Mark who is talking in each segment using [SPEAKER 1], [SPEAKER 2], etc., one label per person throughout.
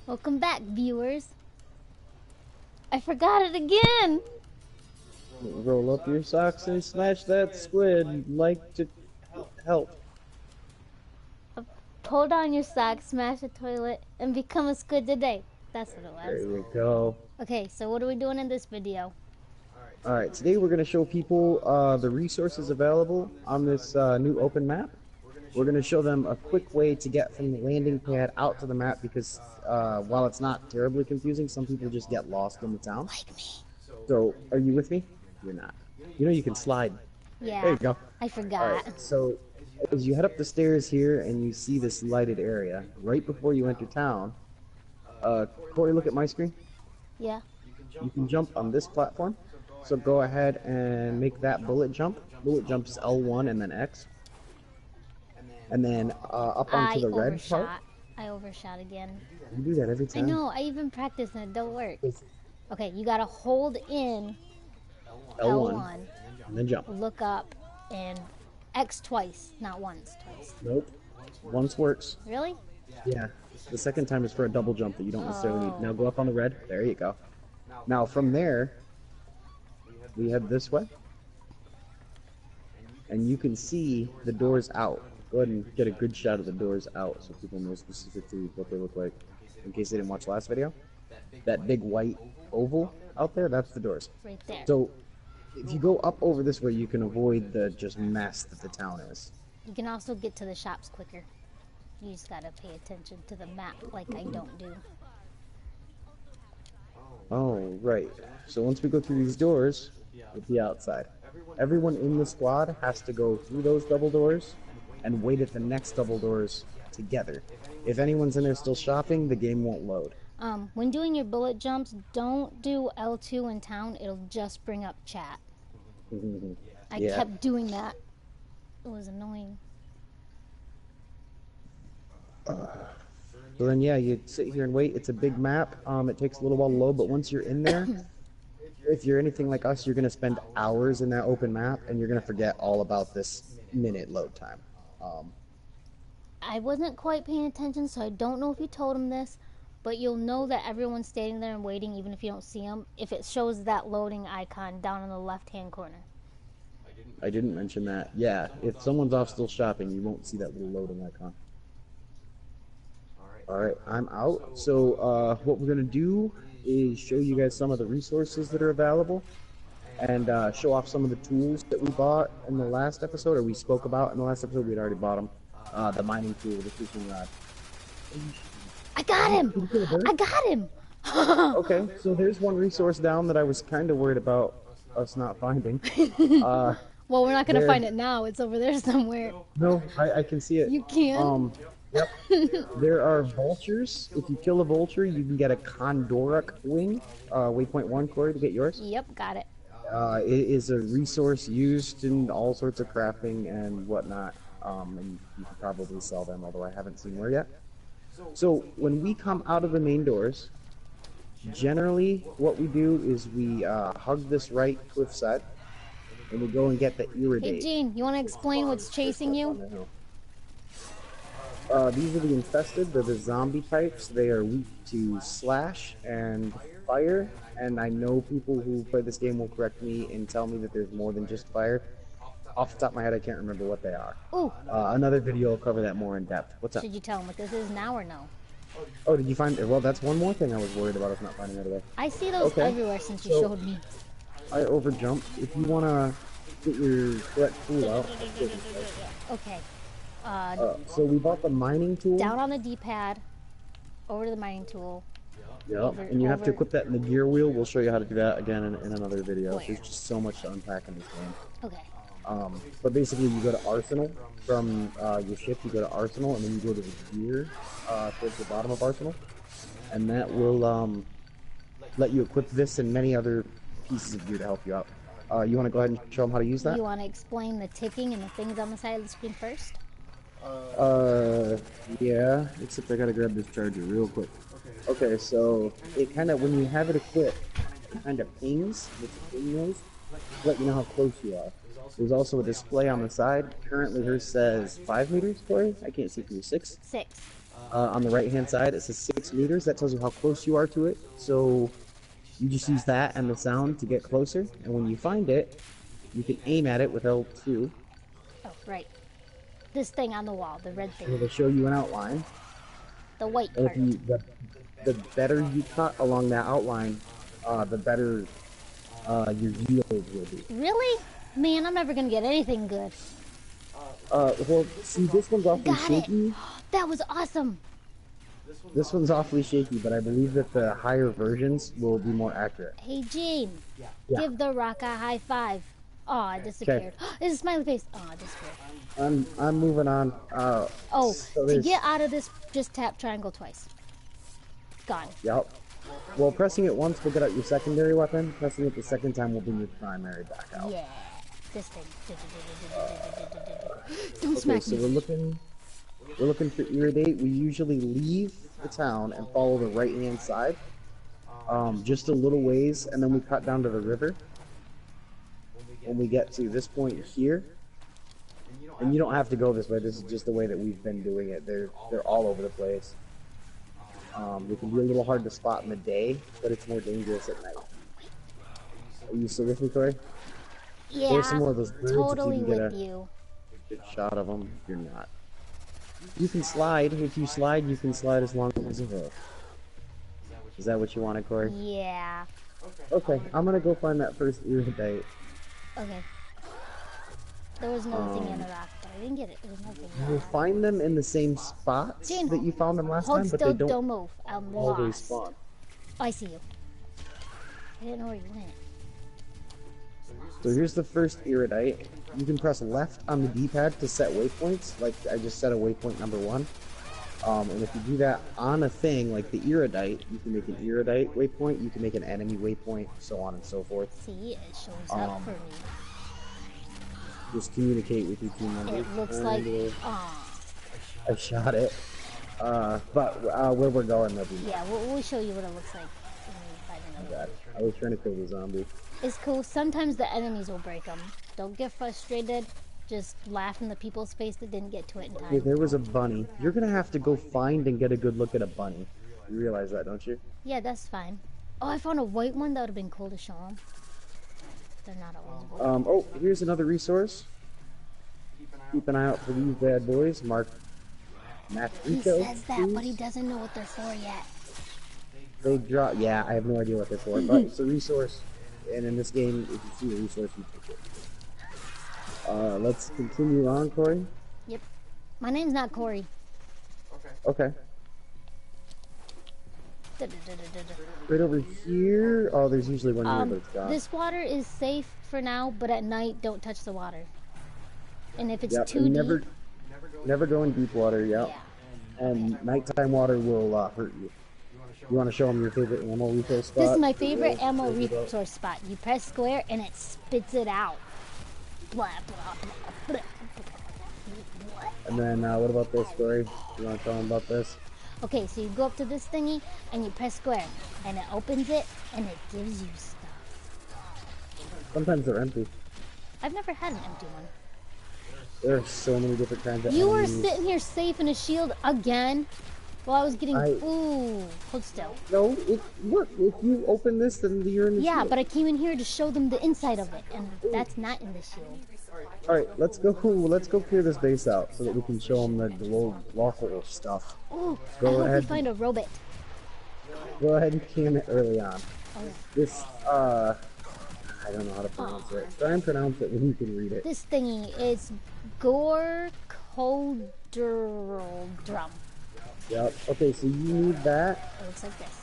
[SPEAKER 1] Welcome back, viewers. I forgot it again.
[SPEAKER 2] Roll up your socks and smash that squid. Like to help.
[SPEAKER 1] Pull down your socks, smash the toilet, and become a squid today. That's what it was.
[SPEAKER 2] There you go.
[SPEAKER 1] Okay, so what are we doing in this video?
[SPEAKER 2] Alright, today we're going to show people the resources available on this new open map. We're going to show them a quick way to get from the landing pad out to the map because while it's not terribly confusing, some people just get lost in the town.
[SPEAKER 1] Like me.
[SPEAKER 2] So, are you with me? You're not. You know you can slide.
[SPEAKER 1] Yeah.
[SPEAKER 2] There you go.
[SPEAKER 1] I forgot.
[SPEAKER 2] Right, so, as you head up the stairs here and you see this lighted area, right before you enter town, Corey, look at my screen.
[SPEAKER 1] Yeah.
[SPEAKER 2] You can jump on this platform. So go ahead and make that bullet jump. Bullet jump is L1 and then X. And then up onto the red part.
[SPEAKER 1] I overshot again.
[SPEAKER 2] You do that every time.
[SPEAKER 1] I know, I even practiced and it don't work. Okay, you gotta hold in L1
[SPEAKER 2] and then jump.
[SPEAKER 1] Look up and X twice, not once, twice.
[SPEAKER 2] Nope. Once works.
[SPEAKER 1] Really?
[SPEAKER 2] Yeah. The second time is for a double jump that you don't necessarily need. Now go up on the red. There you go. Now from there, we head this way. And you can see the doors out. Go ahead and get a good shot of the doors out so people know specifically what they look like. In case they didn't watch the last video. That big white oval out there, that's the doors.
[SPEAKER 1] Right there.
[SPEAKER 2] So if you go up over this way, you can avoid the just mess that the town is.
[SPEAKER 1] You can also get to the shops quicker. You just gotta pay attention to the map like I don't do.
[SPEAKER 2] Oh, right. So once we go through these doors, we'll be outside. Everyone in the squad has to go through those double doors and wait at the next double doors together. If anyone's in there still shopping, the game won't load.
[SPEAKER 1] When doing your bullet jumps, don't do L2 in town. It'll just bring up chat. I kept doing that. It was annoying.
[SPEAKER 2] So then, yeah, you sit here and wait. It's a big map. It takes a little while to load, but once you're in there, if you're anything like us, you're going to spend hours in that open map, and you're going to forget all about this minute load time.
[SPEAKER 1] I wasn't quite paying attention, so I don't know if you told him this, but you'll know that everyone's standing there and waiting, even if you don't see them, if it shows that loading icon down in the left-hand corner.
[SPEAKER 2] I didn't mention that. Yeah, if someone's off still shopping, you won't see that little loading icon. Alright, I'm out. So what we're going to do is show you guys some of the resources that are available and show off some of the tools that we bought in the last episode, or we spoke about in the last episode. We had already bought them. The mining tool, the fishing rod.
[SPEAKER 1] I got him! I got him!
[SPEAKER 2] Okay, so there's one resource down that I was kind of worried about us not finding.
[SPEAKER 1] Well, we're not going to find it now. It's over there somewhere.
[SPEAKER 2] No, I can see it.
[SPEAKER 1] You can?
[SPEAKER 2] Yep. There are vultures. If you kill a vulture, you can get a Condoric wing. Waypoint 1, Corey, to get yours.
[SPEAKER 1] Yep, got it.
[SPEAKER 2] It is a resource used in all sorts of crafting and whatnot. And you can probably sell them, although I haven't seen where yet. So when we come out of the main doors, generally what we do is we hug this right cliffside, and we go and get the iridate.
[SPEAKER 1] Hey, Gene, you want to explain what's chasing you?
[SPEAKER 2] These are the infested. They're the zombie types. They are weak to slash and fire, and I know people who play this game will correct me and tell me that there's more than just fire. Off the top of my head, I can't remember what they are.
[SPEAKER 1] Ooh.
[SPEAKER 2] Another video will cover that more in depth. What's up?
[SPEAKER 1] Should you tell them what this is now or no?
[SPEAKER 2] Oh, did you find it? Well, that's one more thing I was worried about us not finding out today.
[SPEAKER 1] I see those everywhere since you showed me.
[SPEAKER 2] I overjumped. If you want to get your correct tool out.
[SPEAKER 1] Okay.
[SPEAKER 2] So we bought the mining tool.
[SPEAKER 1] Down on the D-pad, over to the mining tool.
[SPEAKER 2] Yep, and you have to equip that in the gear wheel. We'll show you how to do that again in another video. There's just so much to unpack in this game.
[SPEAKER 1] Okay.
[SPEAKER 2] But basically you go to Arsenal from your ship, you go to Arsenal, and then you go to the gear towards the bottom of Arsenal. And that will let you equip this and many other pieces of gear to help you out. You want to go ahead and show them how to use that?
[SPEAKER 1] You want to explain the ticking and the things on the side of the screen first?
[SPEAKER 2] Yeah, except I gotta grab this charger real quick. Okay, so it kind of, when you have it equipped, it kind of pings with the ping noise to let you know how close you are. There's also a display on the side. Currently hers says 5 meters, Corey? I can't see through 6?
[SPEAKER 1] 6.
[SPEAKER 2] on the right-hand side, it says 6 meters. That tells you how close you are to it. So you just use that and the sound to get closer. And when you find it, you can aim at it with L2.
[SPEAKER 1] Oh, right. This thing on the wall, the red thing.
[SPEAKER 2] And it'll show you an outline.
[SPEAKER 1] The white
[SPEAKER 2] And
[SPEAKER 1] part.
[SPEAKER 2] if you, the better you cut along that outline, the better your yield will be.
[SPEAKER 1] Really? Man, I'm never gonna get anything good.
[SPEAKER 2] Well, see, this one's awfully
[SPEAKER 1] Got it.
[SPEAKER 2] shaky.
[SPEAKER 1] That was awesome.
[SPEAKER 2] This one's awfully shaky, but I believe that the higher versions will be more accurate.
[SPEAKER 1] Hey, Gene.
[SPEAKER 2] Yeah.
[SPEAKER 1] Give the rock a high five. Oh, it disappeared. It's a smiley face. Oh, it disappeared.
[SPEAKER 2] I'm moving on.
[SPEAKER 1] Oh,
[SPEAKER 2] so
[SPEAKER 1] to get out of this, just tap triangle twice. Gone.
[SPEAKER 2] Yep. Well, pressing it once will get out your secondary weapon. Pressing it the second time will bring your primary back out.
[SPEAKER 1] Yeah. This thing. Don't
[SPEAKER 2] Okay,
[SPEAKER 1] smack
[SPEAKER 2] so
[SPEAKER 1] me.
[SPEAKER 2] we're looking for Iridate. We usually leave the town and follow the right-hand side, just a little ways, and then we cut down to the river. When we get to this point here, and you don't have to go this way. This is just the way that we've been doing it. They're all over the place. They can be a little hard to spot in the day, but it's more dangerous at night. Are you still with me, Corey?
[SPEAKER 1] Yeah,
[SPEAKER 2] There's some more of those birds
[SPEAKER 1] totally
[SPEAKER 2] if you can
[SPEAKER 1] with
[SPEAKER 2] get
[SPEAKER 1] you.
[SPEAKER 2] a good shot of them. If you're not. You can slide. If you slide, you can slide as long as you will. Is that what you wanted, Corey?
[SPEAKER 1] Yeah.
[SPEAKER 2] Okay, I'm gonna go find that first Iridate.
[SPEAKER 1] Okay. There was another thing in the rock, but I didn't get it. There was nothing in the
[SPEAKER 2] You'll
[SPEAKER 1] rock.
[SPEAKER 2] find them in the same spots
[SPEAKER 1] Gene,
[SPEAKER 2] that you found them last
[SPEAKER 1] Hold
[SPEAKER 2] time, but
[SPEAKER 1] still,
[SPEAKER 2] they don't
[SPEAKER 1] move. I'm
[SPEAKER 2] always
[SPEAKER 1] lost.
[SPEAKER 2] spawn.
[SPEAKER 1] Oh, I see you. I didn't know where you went.
[SPEAKER 2] So here's the first Iridite. You can press left on the D-pad to set waypoints, like I just set a waypoint number 1. And if you do that on a thing like the Iridite, you can make an Iridite waypoint, you can make an enemy waypoint, so on and so forth.
[SPEAKER 1] See, it shows up for me.
[SPEAKER 2] Just communicate with your team members.
[SPEAKER 1] It looks
[SPEAKER 2] And,
[SPEAKER 1] like, aw.
[SPEAKER 2] I shot it. But where we're going, they'll be.
[SPEAKER 1] Yeah, we'll show you what it looks like when we find another.
[SPEAKER 2] I was trying to kill the zombie.
[SPEAKER 1] It's cool. Sometimes the enemies will break them. Don't get frustrated. Just laugh in the people's face that didn't get to it in
[SPEAKER 2] Okay,
[SPEAKER 1] time.
[SPEAKER 2] there was a bunny. You're gonna have to go find and get a good look at a bunny. You realize that, don't you?
[SPEAKER 1] Yeah, that's fine. Oh, I found a white one. That would have been cool to show them. They're not always white.
[SPEAKER 2] Oh, here's another resource. Keep an eye out for these bad boys. Mark
[SPEAKER 1] He
[SPEAKER 2] Matrico.
[SPEAKER 1] says that, but he doesn't know what they're for yet.
[SPEAKER 2] They drop. Yeah, I have no idea what they're for, but it's a resource. And in this game, if you see a resource, you take it. Let's continue on, Corey.
[SPEAKER 1] Yep. My name's not Corey.
[SPEAKER 2] Okay. Right over here. Oh, there's usually one here, but it's gone.
[SPEAKER 1] This water is safe for now, but at night, don't touch the water. And if it's
[SPEAKER 2] Yep,
[SPEAKER 1] too
[SPEAKER 2] and
[SPEAKER 1] deep,
[SPEAKER 2] never go in deep water. Yep.
[SPEAKER 1] yeah.
[SPEAKER 2] And nighttime water will hurt you. You want to show them your favorite ammo refill spot?
[SPEAKER 1] This is my favorite ammo resource spot. You press square and it spits it out. Blah, blah, blah, blah, blah.
[SPEAKER 2] And then what about this, Corey? You want to tell them about this?
[SPEAKER 1] Okay, so you go up to this thingy and you press square and it opens it and it gives you stuff.
[SPEAKER 2] Sometimes they're empty.
[SPEAKER 1] I've never had an empty one.
[SPEAKER 2] There are so many different kinds of
[SPEAKER 1] You were
[SPEAKER 2] enemies.
[SPEAKER 1] sitting here safe in a shield again while I was getting
[SPEAKER 2] I-
[SPEAKER 1] ooh, hold still.
[SPEAKER 2] No, look, if you open this, then you're in the
[SPEAKER 1] Yeah,
[SPEAKER 2] shield.
[SPEAKER 1] but I came in here to show them the inside of it, and that's not in the shield.
[SPEAKER 2] All right, let's go clear this base out so that we can show them the lawful stuff.
[SPEAKER 1] Ooh,
[SPEAKER 2] Go
[SPEAKER 1] I hope
[SPEAKER 2] ahead.
[SPEAKER 1] we find a robot.
[SPEAKER 2] Go ahead and cam it early on.
[SPEAKER 1] Oh,
[SPEAKER 2] This, I don't know how to pronounce it. Try and pronounce it when you can read it.
[SPEAKER 1] this thingy is Gorkodrum.
[SPEAKER 2] Yep. Okay, so you need that.
[SPEAKER 1] It looks like this.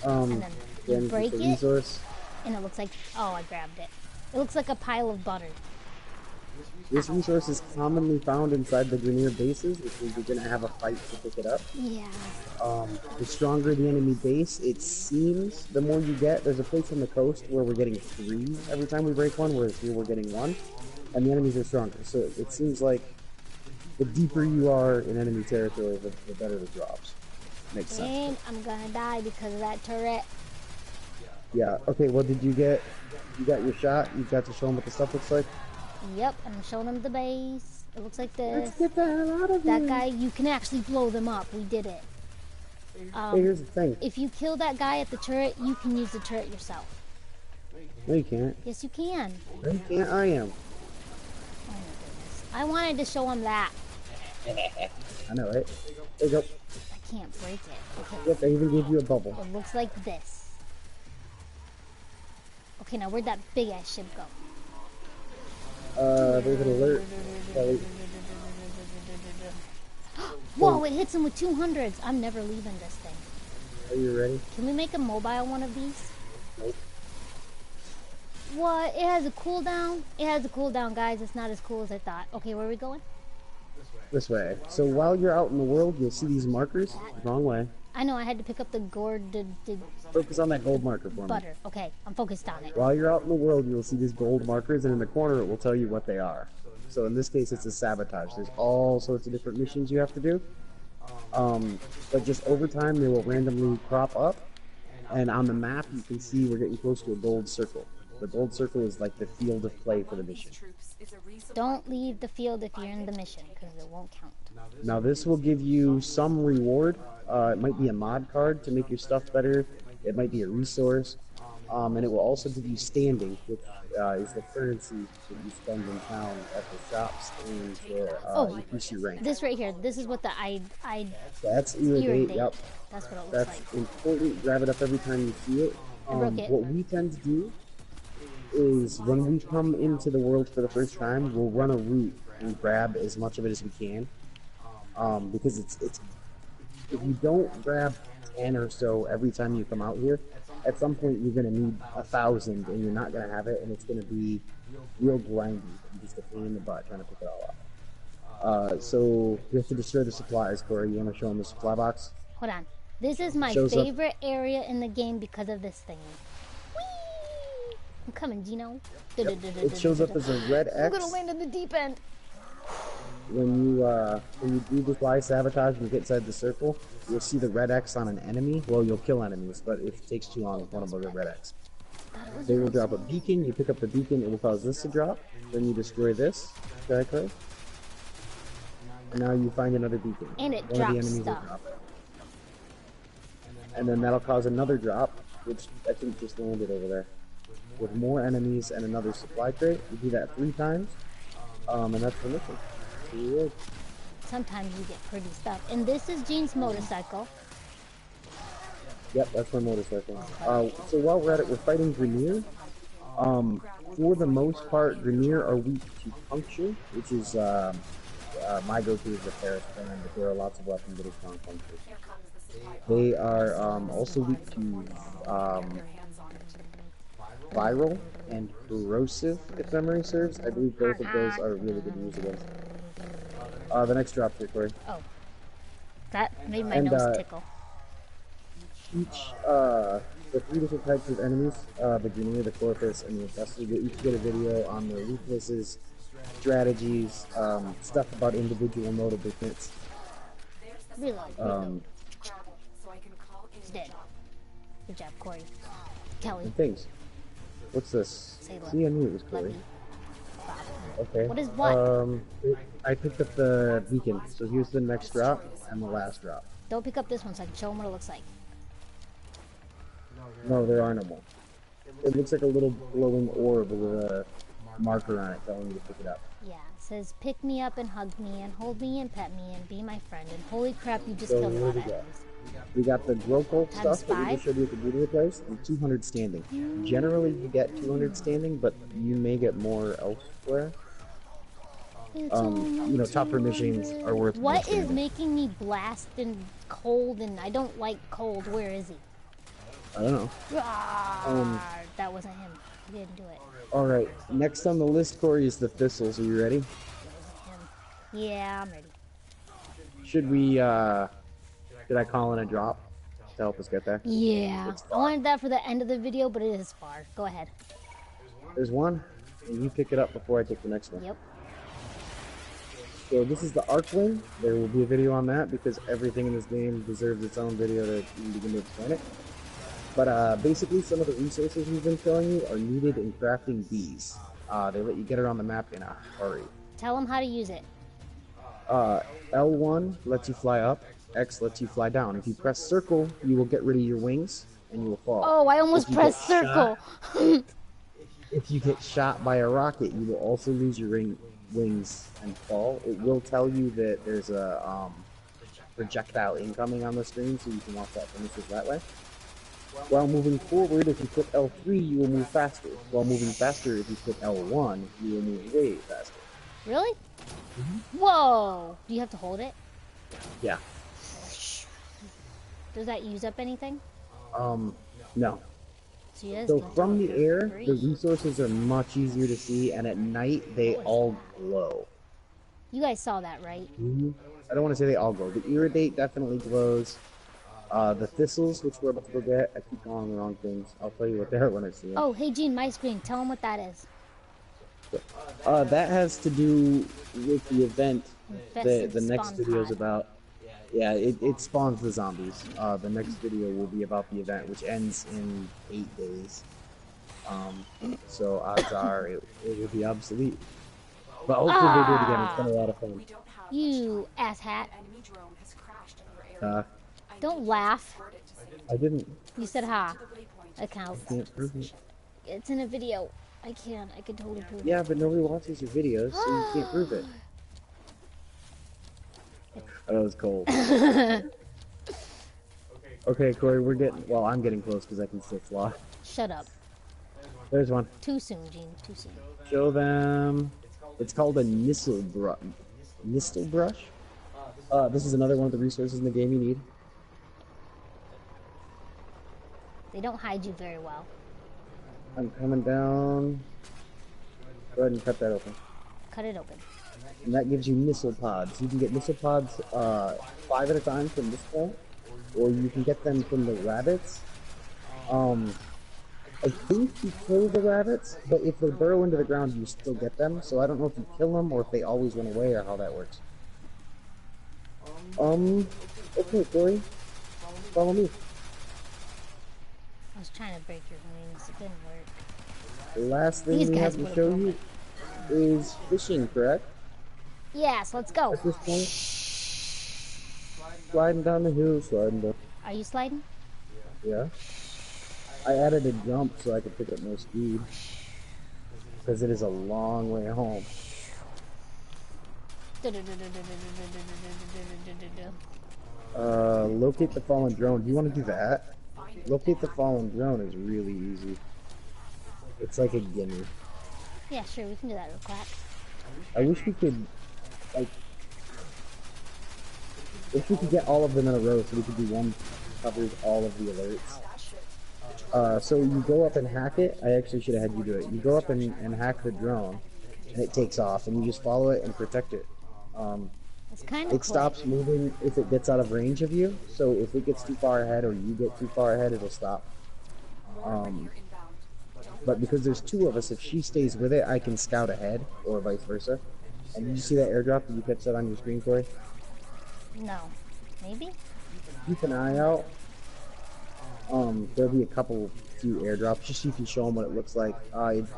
[SPEAKER 2] And
[SPEAKER 1] then you break
[SPEAKER 2] the
[SPEAKER 1] it.
[SPEAKER 2] resource.
[SPEAKER 1] And it looks like, oh, I grabbed it. It looks like a pile of butter.
[SPEAKER 2] This resource is commonly found inside the Grenier bases, which means you're gonna have a fight to pick it up.
[SPEAKER 1] Yeah.
[SPEAKER 2] The stronger the enemy base, it seems, the more you get. There's a place on the coast where we're getting 3 every time we break one, whereas here we're getting 1, and the enemies are stronger. So it seems like the deeper you are in enemy territory, the better the drops. Makes sense.
[SPEAKER 1] And I'm gonna die because of that turret.
[SPEAKER 2] Yeah. Okay. Well, did you get? You got your shot. You got to show them what the stuff looks like.
[SPEAKER 1] Yep, I'm showing them the base. It looks like
[SPEAKER 2] Let's
[SPEAKER 1] this.
[SPEAKER 2] get the hell out of
[SPEAKER 1] That
[SPEAKER 2] here.
[SPEAKER 1] guy, you can actually blow them up. We did it.
[SPEAKER 2] Hey, here's the thing.
[SPEAKER 1] If you kill that guy at the turret, you can use the turret yourself.
[SPEAKER 2] No, you can't.
[SPEAKER 1] Yes, you can.
[SPEAKER 2] No, you can't. I am.
[SPEAKER 1] Oh my goodness. I wanted to show him that.
[SPEAKER 2] I know, right? There you go.
[SPEAKER 1] I can't break it. Okay.
[SPEAKER 2] Yep, I even gave you a bubble.
[SPEAKER 1] It looks like this. Okay, now where'd that big ass ship go?
[SPEAKER 2] There's an alert. Kelly.
[SPEAKER 1] Whoa, it hits him with 200s. I'm never leaving this thing.
[SPEAKER 2] Are you ready?
[SPEAKER 1] Can we make a mobile one of these?
[SPEAKER 2] Nope.
[SPEAKER 1] What? It has a cooldown? It has a cooldown, guys. It's not as cool as I thought. Okay, where are we going?
[SPEAKER 2] This way. So while you're out in the world, you'll see these markers. Wrong way.
[SPEAKER 1] I know I had to pick up the gourd, the
[SPEAKER 2] Focus on that gold marker for me.
[SPEAKER 1] butter. Okay, I'm focused on it.
[SPEAKER 2] While you're out in the world, you'll see these gold markers, and in the corner it will tell you what they are. So in this case, it's a sabotage. There's all sorts of different missions you have to do. But just over time, they will randomly crop up. And on the map, you can see we're getting close to a gold circle. The gold circle is like the field of play for the mission.
[SPEAKER 1] Don't leave the field if you're in the mission, because it won't count.
[SPEAKER 2] Now this will give you some reward. It might be a mod card to make your stuff better. It might be a resource. And it will also give you standing, which is the currency that you spend in town at the shops and to increase your rank.
[SPEAKER 1] This right here, this is what the
[SPEAKER 2] That's irrigate,
[SPEAKER 1] irrigate.
[SPEAKER 2] yep.
[SPEAKER 1] That's what it looks
[SPEAKER 2] That's
[SPEAKER 1] like.
[SPEAKER 2] important. Grab it up every time you see it.
[SPEAKER 1] broke it.
[SPEAKER 2] What we tend to do is when we come into the world for the first time, we'll run a route and grab as much of it as we can. Because it's if you don't grab 10 or so every time you come out here, at some point you're gonna need 1,000 and you're not gonna have it, and it's gonna be real grindy and just a pain in the butt trying to pick it all up. So we have to destroy the supplies. Corey, you want to show them the supply box?
[SPEAKER 1] Hold on. This is my
[SPEAKER 2] Shows up-
[SPEAKER 1] favorite area in the game because of this thing. Whee! I'm coming, Gino.
[SPEAKER 2] It shows up as a red
[SPEAKER 1] I'm
[SPEAKER 2] X.
[SPEAKER 1] gonna land in the deep end.
[SPEAKER 2] When you do the fly sabotage and you get inside the circle, you'll see the red X on an enemy. Well, you'll kill enemies, but if it takes too long, one of them will get red X. They will drop a beacon. You pick up the beacon, it will cause this to drop. Then you destroy this. Okay. And now you find another beacon.
[SPEAKER 1] And it
[SPEAKER 2] One of the
[SPEAKER 1] drops
[SPEAKER 2] enemies will
[SPEAKER 1] stuff.
[SPEAKER 2] drop it. And then that'll cause another drop, which I think just landed over there. With more enemies and another supply crate. You do that 3 times. And that's the mission. Reward.
[SPEAKER 1] Sometimes you get pretty stuff. And this is Jean's motorcycle.
[SPEAKER 2] Yep, that's my motorcycle. So while we're at it, we're fighting Grineer. For the most part, Grineer are weak to puncture, which is my go-to is the Paris plan, but there are lots of weapons that are strong puncture. They are also weak to viral and corrosive, if memory serves. I believe both of those are really good to use against. The next drop here, Corey.
[SPEAKER 1] Oh. That made my
[SPEAKER 2] And,
[SPEAKER 1] nose tickle.
[SPEAKER 2] The 3 different types of enemies, the Grineer, the Corpus, and the Infested, you each get a video on their weaknesses, strategies, stuff about individual notable hits.
[SPEAKER 1] Reload. He's dead. Good job, Corey. Kelly.
[SPEAKER 2] And things. What's this?
[SPEAKER 1] Say let
[SPEAKER 2] See, I knew it was
[SPEAKER 1] Let
[SPEAKER 2] Corey.
[SPEAKER 1] me.
[SPEAKER 2] Okay.
[SPEAKER 1] What is what?
[SPEAKER 2] I picked up the beacon, so here's the next drop and the last drop.
[SPEAKER 1] Don't pick up this one so I can show them what it looks like.
[SPEAKER 2] No, there are no more. It looks like a little glowing orb with a marker on it telling you to pick it up.
[SPEAKER 1] Yeah, it says pick me up and hug me and hold me and pet me and be my friend. And holy crap, you just
[SPEAKER 2] So
[SPEAKER 1] killed a
[SPEAKER 2] here
[SPEAKER 1] lot
[SPEAKER 2] we
[SPEAKER 1] of
[SPEAKER 2] go.
[SPEAKER 1] enemies.
[SPEAKER 2] We got the Grokul
[SPEAKER 1] Times
[SPEAKER 2] stuff that we
[SPEAKER 1] 5?
[SPEAKER 2] just showed you at the video place, and 200 standing. Generally, you get 200 standing, but you may get more elsewhere. You know, tougher missions are worth more
[SPEAKER 1] What is
[SPEAKER 2] standing.
[SPEAKER 1] making me blast and cold and I don't like cold? Where is he?
[SPEAKER 2] I don't know.
[SPEAKER 1] Rawr, that wasn't him. He didn't do it.
[SPEAKER 2] Alright, next on the list, Corey, is the Thistles. Are you ready?
[SPEAKER 1] Him. Yeah, I'm ready.
[SPEAKER 2] Should we, did I call in a drop to help us get there?
[SPEAKER 1] Yeah. I wanted that for the end of the video, but it is far. Go ahead.
[SPEAKER 2] There's one, and you pick it up before I take the next one.
[SPEAKER 1] Yep.
[SPEAKER 2] So this is the Arcwing. There will be a video on that because everything in this game deserves its own video to even begin to explain it. But basically, some of the resources we've been showing you are needed in crafting bees. They let you get it on the map in a hurry.
[SPEAKER 1] Tell him how to use it.
[SPEAKER 2] Uh, L1 lets you fly up. X lets you fly down. If you press circle, you will get rid of your wings and you will fall.
[SPEAKER 1] Oh, I
[SPEAKER 2] If
[SPEAKER 1] almost
[SPEAKER 2] you get
[SPEAKER 1] pressed
[SPEAKER 2] shot,
[SPEAKER 1] circle.
[SPEAKER 2] if you get shot by a rocket, you will also lose your wings and fall. It will tell you that there's a projectile incoming on the screen, so you can watch that finishes that way. While moving forward, if you click L3, you will move faster. While moving faster, if you click L1, you will move way faster.
[SPEAKER 1] Really? Whoa! Do you have to hold it?
[SPEAKER 2] Yeah.
[SPEAKER 1] Does that use up anything?
[SPEAKER 2] No.
[SPEAKER 1] So you guys
[SPEAKER 2] So
[SPEAKER 1] can do
[SPEAKER 2] from
[SPEAKER 1] it
[SPEAKER 2] the
[SPEAKER 1] for
[SPEAKER 2] air,
[SPEAKER 1] free.
[SPEAKER 2] the resources are much easier to see, and at night, they all glow.
[SPEAKER 1] You guys saw that, right?
[SPEAKER 2] I don't want to say they all glow. The iridate definitely glows. The thistles, which we're about to go get, I keep calling the wrong things. I'll tell you what they are when I see them.
[SPEAKER 1] Oh, hey Gene, my screen. Tell him what that is.
[SPEAKER 2] That has to do with the event
[SPEAKER 1] Infested
[SPEAKER 2] the next
[SPEAKER 1] spawn
[SPEAKER 2] video is
[SPEAKER 1] pod.
[SPEAKER 2] about. Yeah, it spawns the zombies. The next video will be about the event, which ends in 8 days. So odds are it will be obsolete. But hopefully they do it again. It's been a lot of fun.
[SPEAKER 1] You asshat.
[SPEAKER 2] Uh,
[SPEAKER 1] Don't laugh.
[SPEAKER 2] I didn't.
[SPEAKER 1] You said ha. Account.
[SPEAKER 2] Can't prove it.
[SPEAKER 1] It's in a video. I can totally prove
[SPEAKER 2] Yeah,
[SPEAKER 1] it.
[SPEAKER 2] but nobody watches your videos, so you can't prove it. That was cold. Okay, Corey, we're getting. Well, I'm getting close because I can still fly.
[SPEAKER 1] Shut up.
[SPEAKER 2] There's one.
[SPEAKER 1] Too soon, Gene. Too soon.
[SPEAKER 2] Show them. It's called a Nistel brush. Nistel brush? This is another one of the resources in the game you need.
[SPEAKER 1] They don't hide you very well.
[SPEAKER 2] I'm coming down. Go ahead and cut that open.
[SPEAKER 1] Cut it open.
[SPEAKER 2] And that gives you missile pods. You can get missile pods 5 at a time from this point, or you can get them from the rabbits. I think you kill the rabbits, but if they burrow into the ground, you still get them. So I don't know if you kill them or if they always run away or how that works. Okay, Corey, follow me.
[SPEAKER 1] I was trying to break your wings. It didn't work.
[SPEAKER 2] The last thing we have to show you is fishing, correct?
[SPEAKER 1] Yes, let's go.
[SPEAKER 2] At this point, sliding down the hill, sliding down.
[SPEAKER 1] Are you sliding?
[SPEAKER 2] Yeah. I added a jump so I could pick up more speed. Because it is a long way home. Locate the fallen drone. Do you want to do that? Locate the fallen drone is really easy. It's like a gimme.
[SPEAKER 1] Yeah, sure, we can do that real quick.
[SPEAKER 2] I wish we could, like, if we could get all of them in a row so we could do one that covers all of the alerts. So you go up and hack it. I actually should have had you do it. You go up and hack the drone, and it takes off, and you just follow it and protect it.
[SPEAKER 1] It's kind of
[SPEAKER 2] It stops moving if it gets out of range of you. So if it gets too far ahead or you get too far ahead, it'll stop. But because there's 2 of us, if she stays with it, I can scout ahead, or vice versa. And did you see that airdrop? Did you catch that on your screen, Corey?
[SPEAKER 1] No. Maybe?
[SPEAKER 2] Keep an eye out. There'll be a few airdrops, just so you can show them what it looks like.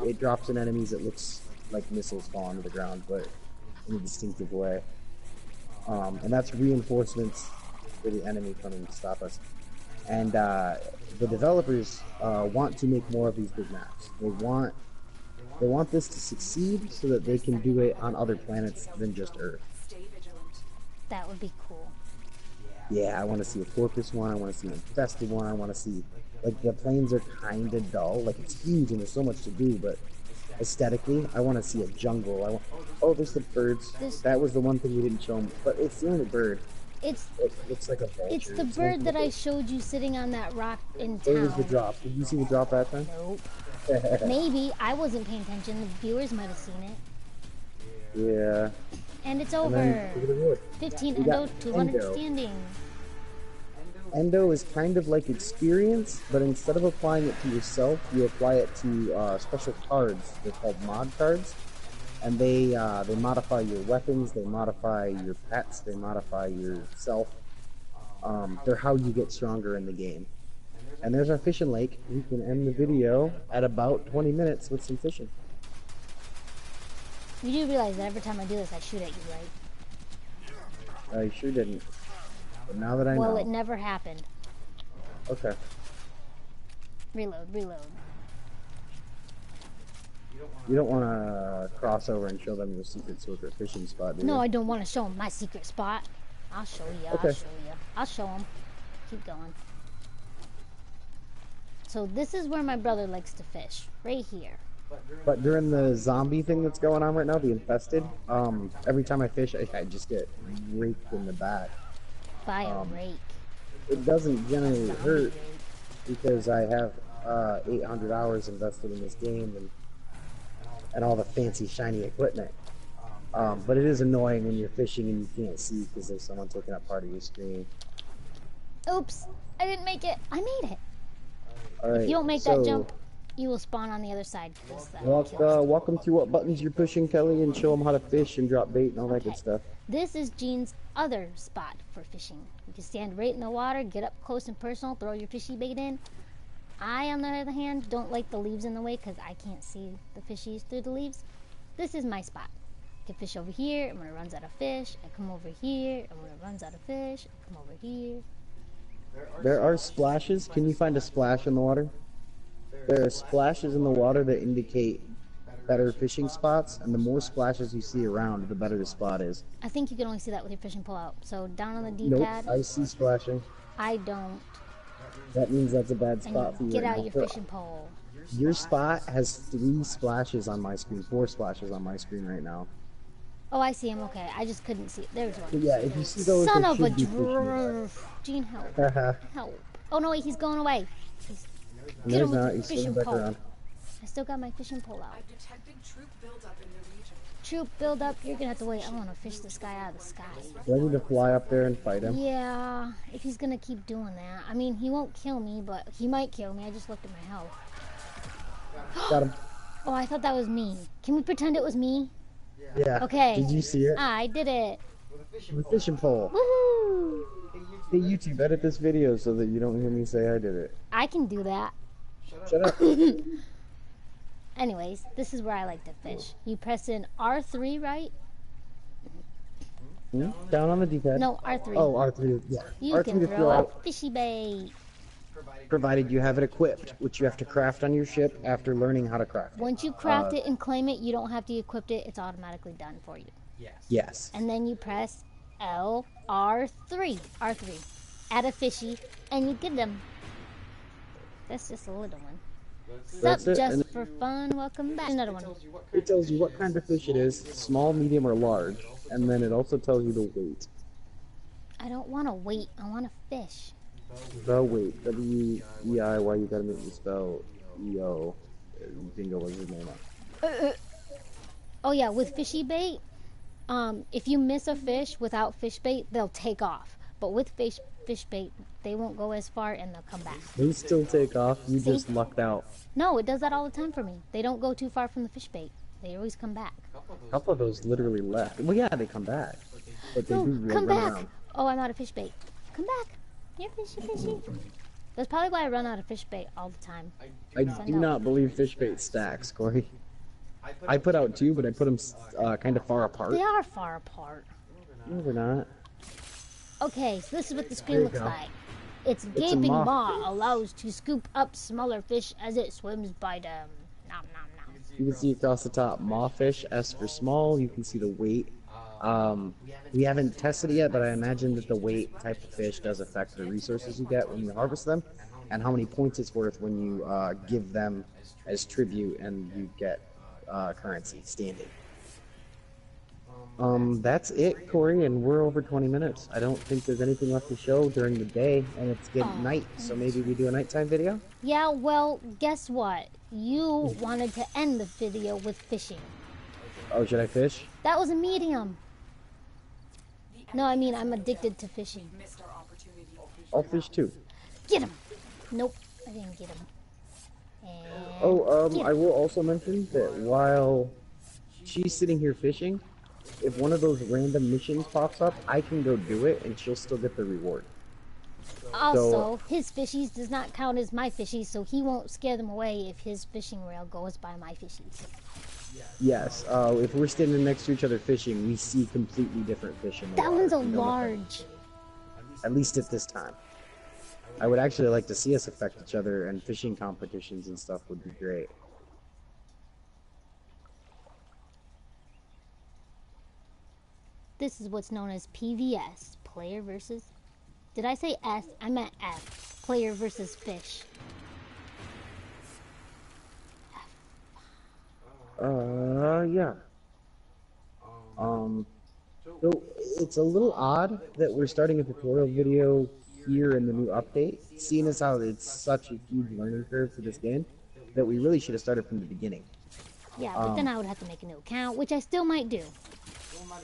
[SPEAKER 2] It drops in enemies. It looks like missiles falling to the ground, but in a distinctive way. And that's reinforcements for the enemy coming to stop us. And the developers want to make more of these big maps. They want this to succeed so that they can do it on other planets than just Earth.
[SPEAKER 1] That would be cool.
[SPEAKER 2] Yeah, I want to see a porpoise one. I want to see an infested one. I want to see, like, the plains are kind of dull. Like, it's huge and there's so much to do, but aesthetically, I want to see a jungle. Oh, there's the birds. That was the one thing we didn't show them, but it's the only bird. It looks like a vulture.
[SPEAKER 1] It's the bird that I showed you sitting on that rock in town.
[SPEAKER 2] It was the drop. Did you see the drop that time?
[SPEAKER 1] Nope. Maybe. I wasn't paying attention. The viewers might have seen it.
[SPEAKER 2] Yeah.
[SPEAKER 1] And it's over. 15 Endo, 200
[SPEAKER 2] Endo.
[SPEAKER 1] standing.
[SPEAKER 2] Endo is kind of like experience, but instead of applying it to yourself, you apply it to special cards. They're called mod cards. And they modify your weapons, they modify your pets, they modify yourself. They're how you get stronger in the game. And there's our fishing lake. We can end the video at about 20 minutes with some fishing.
[SPEAKER 1] You do realize that every time I do this, I shoot at you, right?
[SPEAKER 2] I sure didn't. But now that I
[SPEAKER 1] Well,
[SPEAKER 2] know.
[SPEAKER 1] it never happened.
[SPEAKER 2] Okay.
[SPEAKER 1] Reload, reload.
[SPEAKER 2] You don't want to cross over and show them your secret fishing spot, do you?
[SPEAKER 1] No, I don't want to show them my secret spot. I'll show you,
[SPEAKER 2] Okay.
[SPEAKER 1] I'll show you. I'll show them. Keep going. So this is where my brother likes to fish. Right here.
[SPEAKER 2] But during the zombie thing that's going on right now, the infested, every time I fish, I just get raked in the back.
[SPEAKER 1] By a rake.
[SPEAKER 2] It doesn't generally
[SPEAKER 1] Zombie
[SPEAKER 2] hurt
[SPEAKER 1] rake.
[SPEAKER 2] because I have 800 hours invested in this game and all the fancy shiny equipment. But it is annoying when you're fishing and you can't see because there's someone taking up part of your screen.
[SPEAKER 1] Oops, I didn't make it. I made it.
[SPEAKER 2] All right,
[SPEAKER 1] If you don't make that jump, you will spawn on the other side.
[SPEAKER 2] Walk them through what buttons you're pushing, Kelly, and show them how to fish and drop bait and all that good stuff.
[SPEAKER 1] This is Gene's other spot for fishing. You can stand right in the water, get up close and personal, throw your fishy bait in. I, on the other hand, don't like the leaves in the way because I can't see the fishies through the leaves. This is my spot. I can fish over here, and when it runs out of fish, I come over here, and when it runs out of fish, I come over here.
[SPEAKER 2] There are splashes. Can you find a splash in the water? There are splashes in the water that indicate better fishing spots, and the more splashes you see around, the better the spot is.
[SPEAKER 1] I think you can only see that with your fishing pole out. So down on the
[SPEAKER 2] Nope,
[SPEAKER 1] D-pad,
[SPEAKER 2] I see splashing.
[SPEAKER 1] I don't.
[SPEAKER 2] That means that's a bad
[SPEAKER 1] And
[SPEAKER 2] spot for
[SPEAKER 1] you
[SPEAKER 2] you.
[SPEAKER 1] get
[SPEAKER 2] right
[SPEAKER 1] out
[SPEAKER 2] now.
[SPEAKER 1] your fishing pole.
[SPEAKER 2] Your spot has 3 splashes on my screen, 4 splashes on my screen right now.
[SPEAKER 1] Oh, I see him. Okay, I just couldn't see it. There's one.
[SPEAKER 2] But yeah, if you see those,
[SPEAKER 1] Son
[SPEAKER 2] there
[SPEAKER 1] of a
[SPEAKER 2] should be fishing
[SPEAKER 1] drrrr. Gene, help.
[SPEAKER 2] there.
[SPEAKER 1] Help. Oh, no, wait, he's going away.
[SPEAKER 2] No,
[SPEAKER 1] Get
[SPEAKER 2] he's
[SPEAKER 1] him with
[SPEAKER 2] not.
[SPEAKER 1] your
[SPEAKER 2] He's
[SPEAKER 1] fishing
[SPEAKER 2] swimming back
[SPEAKER 1] pole.
[SPEAKER 2] around.
[SPEAKER 1] I still got my fishing pole out.
[SPEAKER 3] I've detected troop buildup in the region.
[SPEAKER 1] Troop build up. You're going to have to wait. I want to fish this guy out of the sky.
[SPEAKER 2] Do I need to fly up there and fight him?
[SPEAKER 1] Yeah, if he's going to keep doing that. I mean, he won't kill me, but he might kill me. I just looked at my health.
[SPEAKER 2] Got him.
[SPEAKER 1] Oh, I thought that was me. Can we pretend it was me?
[SPEAKER 2] Yeah.
[SPEAKER 1] Okay.
[SPEAKER 2] Did you see it?
[SPEAKER 1] I did it.
[SPEAKER 2] The fishing pole.
[SPEAKER 1] Woohoo!
[SPEAKER 2] Hey, YouTube, edit this video so that you don't hear me say I did it.
[SPEAKER 1] I can do that.
[SPEAKER 2] Shut up.
[SPEAKER 1] Anyways, this is where I like to fish. You press in R3, right?
[SPEAKER 2] Down on the D-pad.
[SPEAKER 1] No, R3.
[SPEAKER 2] Oh, R3. Yeah.
[SPEAKER 1] You
[SPEAKER 2] R3
[SPEAKER 1] can
[SPEAKER 2] to
[SPEAKER 1] throw a fishy bait.
[SPEAKER 2] Provided you have it equipped, which you have to craft on your ship after learning how to craft.
[SPEAKER 1] Once you craft it and claim it, you don't have to equip it. It's automatically done for you.
[SPEAKER 2] Yes.
[SPEAKER 1] And then you press L, R3. R3. Add a fishy, and you get them. That's just a little one.
[SPEAKER 2] That's
[SPEAKER 1] Sup,
[SPEAKER 2] it,
[SPEAKER 1] just
[SPEAKER 2] and
[SPEAKER 1] for fun. Welcome back. Another one.
[SPEAKER 2] it tells you what kind of fish it is, small, medium, or large, and then it also tells you the weight.
[SPEAKER 1] I don't want to wait. I want to fish.
[SPEAKER 2] The weight. W-E-I-Y, you gotta make me spell E-O. Bingo was his name.
[SPEAKER 1] Oh yeah, with fishy bait, if you miss a fish without fish bait, they'll take off. But with fish bait, they won't go as far and they'll come back.
[SPEAKER 2] They still take off, you
[SPEAKER 1] See?
[SPEAKER 2] just lucked out.
[SPEAKER 1] No, it does that all the time for me. They don't go too far from the fish bait. They always come back.
[SPEAKER 2] A couple of those literally left. Well, yeah, they come back. But they
[SPEAKER 1] No,
[SPEAKER 2] do
[SPEAKER 1] come
[SPEAKER 2] run
[SPEAKER 1] back.
[SPEAKER 2] around.
[SPEAKER 1] Oh, I'm out of fish bait. Come back. You're fishy. That's probably why I run out of fish bait all the time.
[SPEAKER 2] I do not believe fish bait stacks, Corey. I put out 2, but I put them kind of far apart.
[SPEAKER 1] They are far apart.
[SPEAKER 2] No, they're not.
[SPEAKER 1] Okay, so this is what the
[SPEAKER 2] There
[SPEAKER 1] screen
[SPEAKER 2] you
[SPEAKER 1] looks
[SPEAKER 2] go.
[SPEAKER 1] like. Its
[SPEAKER 2] a
[SPEAKER 1] gaping
[SPEAKER 2] moth.
[SPEAKER 1] maw allows to scoop up smaller fish as it swims by them. Nom nom nom.
[SPEAKER 2] You can see across the top, mawfish, S for small. You can see the weight. We haven't tested it yet, but I imagine that the weight type of fish does affect the resources you get when you harvest them, and how many points it's worth when you give them as tribute and you get currency standing. That's it, Corey, and we're over 20 minutes. I don't think there's anything left to show during the day, and it's getting night, so maybe we do a nighttime video?
[SPEAKER 1] Yeah, well, guess what? You wanted to end the video with fishing.
[SPEAKER 2] Oh, should I fish?
[SPEAKER 1] That was a medium. No, I mean, I'm addicted to fishing.
[SPEAKER 3] Missed our opportunity.
[SPEAKER 2] I'll fish too.
[SPEAKER 1] Get him! Nope, I didn't get him. And
[SPEAKER 2] I will also mention that while she's sitting here fishing, if one of those random missions pops up, I can go do it, and she'll still get the reward.
[SPEAKER 1] also, his fishies does not count as my fishies, so he won't scare them away if his fishing rail goes by my fishies.
[SPEAKER 2] Yes. If we're standing next to each other fishing, we see completely different fish in the
[SPEAKER 1] That
[SPEAKER 2] water.
[SPEAKER 1] one's a
[SPEAKER 2] You know what that
[SPEAKER 1] large.
[SPEAKER 2] means. At least at this time. I would actually like to see us affect each other, and fishing competitions and stuff would be great.
[SPEAKER 1] This is what's known as PVS, player versus... Did I say S? I meant F. Player versus fish.
[SPEAKER 2] Yeah. So it's a little odd that we're starting a tutorial video here in the new update, seeing as how it's such a huge learning curve for this game, that we really should have started from the beginning.
[SPEAKER 1] Yeah, but then I would have to make a new account, which I still might do.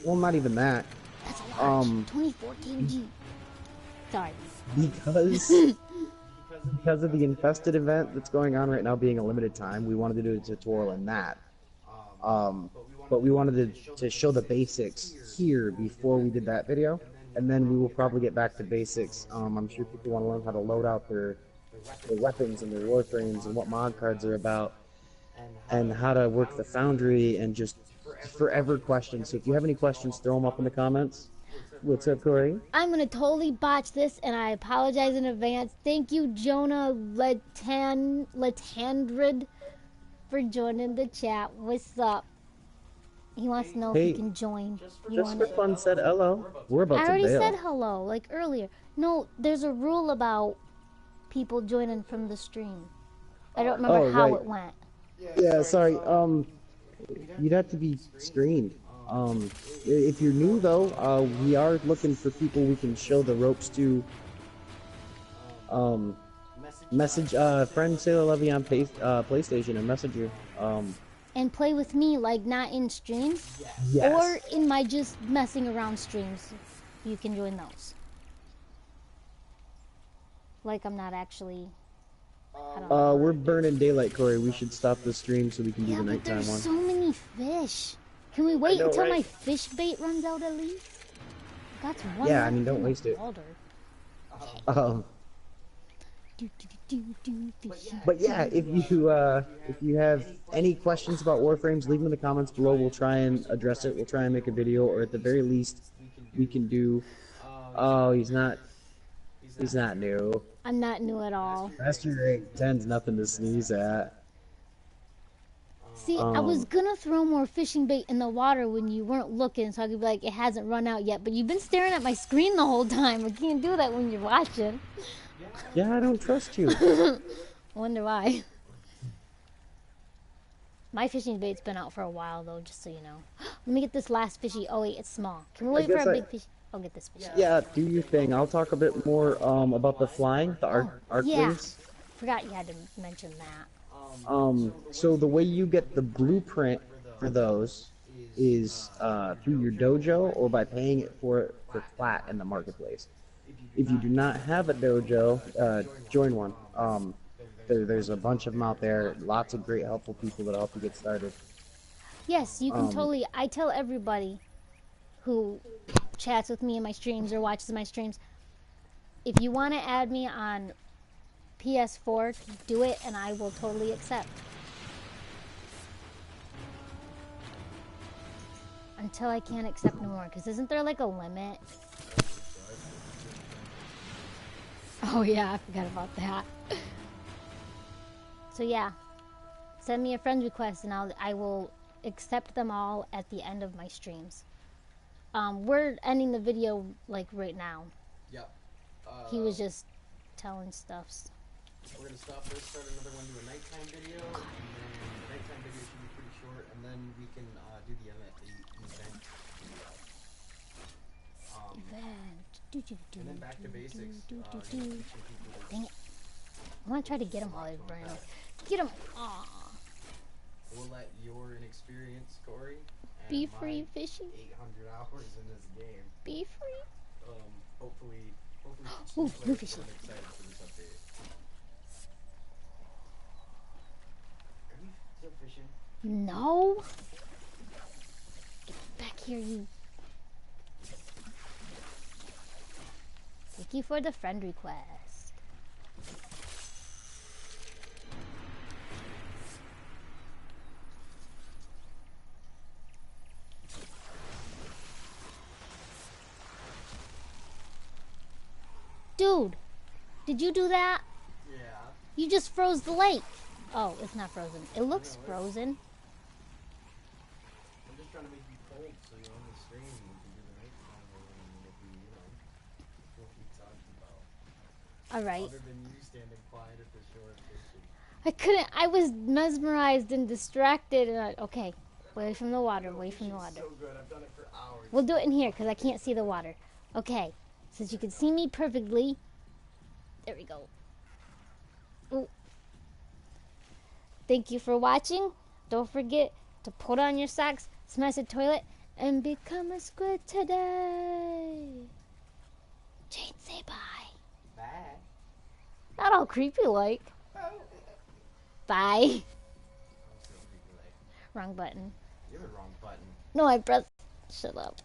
[SPEAKER 2] Well, not even that.
[SPEAKER 1] That's a large. 24 kg. Sorry.
[SPEAKER 2] Because of the infested event that's going on right now being a limited time, we wanted to do a tutorial in that. But we wanted to show the basics here before we did that video, and then we will probably get back to basics. I'm sure people want to learn how to load out their weapons and their warframes and what mod cards are about, and how to work the foundry, and just forever questions. So if you have any questions, throw them up in the comments. What's up, Corey?
[SPEAKER 1] I'm going to totally botch this, and I apologize in advance. Thank you, Jonah Latandrid, for joining the chat. What's up? He wants to know if he can join.
[SPEAKER 2] Just for fun, said hello. We're about
[SPEAKER 1] I
[SPEAKER 2] to
[SPEAKER 1] already
[SPEAKER 2] bail.
[SPEAKER 1] said hello, like earlier. No, there's a rule about people joining from the stream. I don't remember how it went.
[SPEAKER 2] Yeah, sorry. You'd have to be screened. If you're new though, we are looking for people we can show the ropes to. Message friend Sailor Levy on PlayStation and message you.
[SPEAKER 1] And play with me, like not in streams,
[SPEAKER 2] Yes.
[SPEAKER 1] or in my just messing around streams. You can join those. Like I'm not actually. I don't know.
[SPEAKER 2] We're burning daylight, Corey. We should stop the stream so we can do the
[SPEAKER 1] But
[SPEAKER 2] nighttime
[SPEAKER 1] there's
[SPEAKER 2] one.
[SPEAKER 1] so many fish. Can we wait
[SPEAKER 2] know,
[SPEAKER 1] until
[SPEAKER 2] right?
[SPEAKER 1] my fish bait runs out at least? That's one.
[SPEAKER 2] Yeah, I
[SPEAKER 1] left
[SPEAKER 2] mean, don't
[SPEAKER 1] in the
[SPEAKER 2] waste it.
[SPEAKER 1] water.
[SPEAKER 2] But yeah, if you have any questions about Warframes, leave them in the comments below. We'll try and address it. We'll try and make a video, or at the very least, we can do. Oh, he's not new.
[SPEAKER 1] I'm not new at all.
[SPEAKER 2] Master Rate 10's nothing to sneeze at.
[SPEAKER 1] See, I was gonna throw more fishing bait in the water when you weren't looking, so I could be like, it hasn't run out yet. But you've been staring at my screen the whole time. I can't do that when you're watching.
[SPEAKER 2] Yeah, I don't trust you.
[SPEAKER 1] I wonder why. My fishing bait's been out for a while, though, just so you know. Let me get this last fishy. Oh, wait, it's small. Can we wait for a big fish? I'll get this fish.
[SPEAKER 2] Yeah, do your thing. I'll talk a bit more about the flying, the arc
[SPEAKER 1] Yeah.
[SPEAKER 2] wings.
[SPEAKER 1] Forgot you had to mention that.
[SPEAKER 2] So the way you get the blueprint for those is through your dojo or by paying it for flat in the marketplace. If you do not have a dojo, join one. There's a bunch of them out there. Lots of great, helpful people that help you get started.
[SPEAKER 1] Yes, you can totally. I tell everybody who chats with me in my streams or watches my streams, if you want to add me on PS4, do it, and I will totally accept. Until I can't accept no more, because isn't there like a limit? Oh yeah, I forgot about that. So yeah, send me a friend request, and I will accept them all at the end of my streams. We're ending the video like right now.
[SPEAKER 4] Yep.
[SPEAKER 1] He was just telling stuffs.
[SPEAKER 4] We're gonna stop this, start another one, do a nighttime video, and then the nighttime video should be pretty short, and then we can do the event. And then back to basics. Teaching people
[SPEAKER 1] Dang it. I'm gonna try to get him while he's running. Get him! Aww.
[SPEAKER 4] We'll let your inexperience, Corey, and
[SPEAKER 1] Be free,
[SPEAKER 4] my
[SPEAKER 1] fishy.
[SPEAKER 4] 800 hours in this game.
[SPEAKER 1] Be free.
[SPEAKER 4] Hopefully teach
[SPEAKER 1] Ooh,
[SPEAKER 4] new
[SPEAKER 1] new
[SPEAKER 4] players.
[SPEAKER 1] fishy.
[SPEAKER 4] I'm excited for this update. Are we still fishing?
[SPEAKER 1] No! Get back here, you. Thank you for the friend request. Dude, did you do that?
[SPEAKER 4] Yeah.
[SPEAKER 1] You just froze the lake. Oh, it's not frozen. It looks
[SPEAKER 4] No,
[SPEAKER 1] frozen.
[SPEAKER 4] I'm just trying to make you cold so you're on the stream and you can do the nighttime one if you, what we talked about.
[SPEAKER 1] Alright.
[SPEAKER 4] Other than you standing quiet at the shore fishing.
[SPEAKER 1] I couldn't. I was mesmerized and distracted. And okay, away from the water. Away from the water.
[SPEAKER 4] So good. I've done it for hours.
[SPEAKER 1] We'll do it in here because I can't see the water. Okay, since you can see me perfectly. There we go. Ooh. Thank you for watching. Don't forget to put on your socks, smash the toilet, and become a squid today. Jade, say bye.
[SPEAKER 4] Bye.
[SPEAKER 1] Not all creepy like. Bye.
[SPEAKER 4] I'm so creepy like.
[SPEAKER 1] Wrong button.
[SPEAKER 4] You're the wrong button.
[SPEAKER 1] No, I pressed. Shut up.